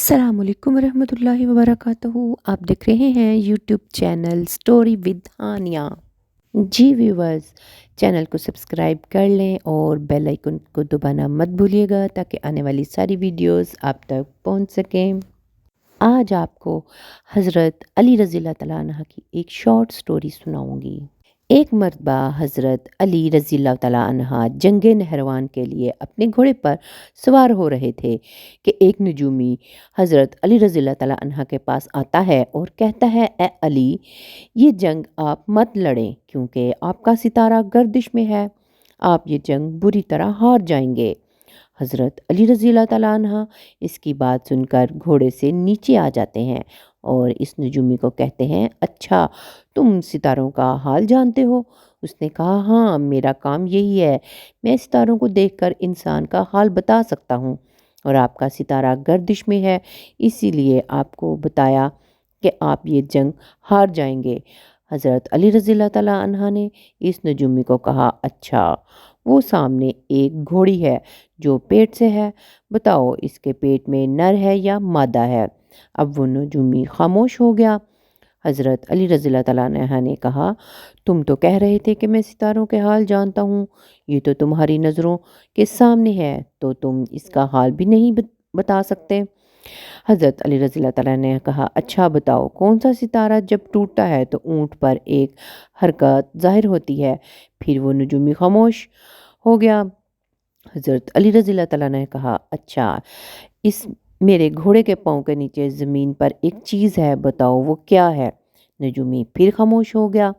अस्सलाम वालेकुम रहमतुल्लाहि व बरकातहू। आप देख रहे हैं YouTube channel story with Haniya. जी व्यूवर्स, चैनल को सब्सक्राइब कर लें और बेल आइकन को दबाना मत भूलिएगा ताकि आने वाली सारी वीडियोस आप तक पहुंच सकें। आज आपको हज़रत अली रज़ी अल्लाह तआला अन्हा की एक शॉर्ट स्टोरी सुनाऊंगी। एक मर्तबा हज़रत अली रज़ी अल्लाह तआला अन्हा जंग नहरवान के लिए अपने घोड़े पर सवार हो रहे थे कि एक नजूमी हज़रत अली रज़ी अल्लाह तआला अन्हा के पास आता है और कहता है, ए अली, ये जंग आप मत लड़ें क्योंकि आपका सितारा गर्दिश में है। आप ये जंग बुरी तरह हार जाएंगे। हज़रत अली रज़ी अल्लाह तआला अन्हा इसकी बात सुनकर घोड़े से नीचे आ जाते हैं और इस नजूमी को कहते हैं, अच्छा, तुम सितारों का हाल जानते हो? उसने कहा, हाँ, मेरा काम यही है। मैं सितारों को देखकर इंसान का हाल बता सकता हूँ और आपका सितारा गर्दिश में है, इसीलिए आपको बताया कि आप ये जंग हार जाएंगे। हज़रत अली रज़ी अल्लाह तआला अन्हा ने इस नजूमी को कहा, अच्छा, वो सामने एक घोड़ी है जो पेट से है, बताओ इसके पेट में नर है या मादा है। अब वो नजूमी खामोश हो गया। हज़रत अली रज़ी अल्लाह तआला अन्हा ने कहा, तुम तो कह रहे थे कि मैं सितारों के हाल जानता हूँ, ये तो तुम्हारी नज़रों के सामने है, तो तुम इसका हाल भी नहीं बता सकते। हज़रत अली रज़ी अल्लाह तआला ने कहा, अच्छा बताओ, कौन सा सितारा जब टूटता है तो ऊँट पर एक हरकत ज़ाहिर होती है। फिर वो नजूमी खामोश हो गया। हज़रत अली रज़ी अल्लाह तआला ने कहा, अच्छा, इस मेरे घोड़े के पाँव के नीचे ज़मीन पर एक चीज़ है, बताओ वो क्या है। नजूमी फिर खामोश हो गया।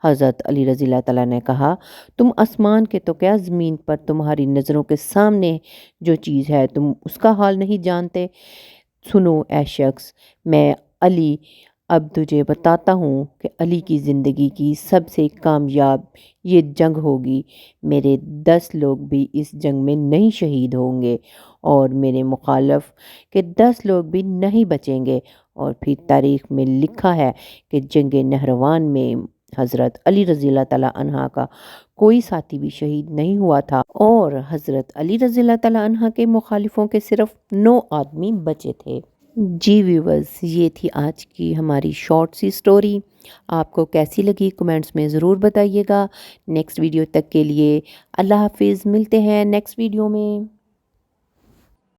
हज़रत अली रज़ी अल्लाह तआला ने कहा, तुम आसमान के तो क्या, ज़मीन पर तुम्हारी नज़रों के सामने जो चीज़ है तुम उसका हाल नहीं जानते। सुनो ऐ शख्स, मैं अली अब तुझे बताता हूँ कि अली की ज़िंदगी की सबसे कामयाब ये जंग होगी। मेरे 10 लोग भी इस जंग में नहीं शहीद होंगे और मेरे मुखालफ के 10 लोग भी नहीं बचेंगे। और फिर तारीख़ में लिखा है कि जंग नहरवान में हज़रत अली रज़ी अल्लाह तआला अन्हा का कोई साथी भी शहीद नहीं हुआ था और हज़रत अली रज़ी अल्लाह तआला अन्हा के मुखालिफों के सिर्फ 9 आदमी बचे थे। जी व्यूवर्स, ये थी आज की हमारी शॉर्ट सी स्टोरी। आपको कैसी लगी कमेंट्स में ज़रूर बताइएगा। नेक्स्ट वीडियो तक के लिए अल्लाह हाफिज़। मिलते हैं नेक्स्ट वीडियो में।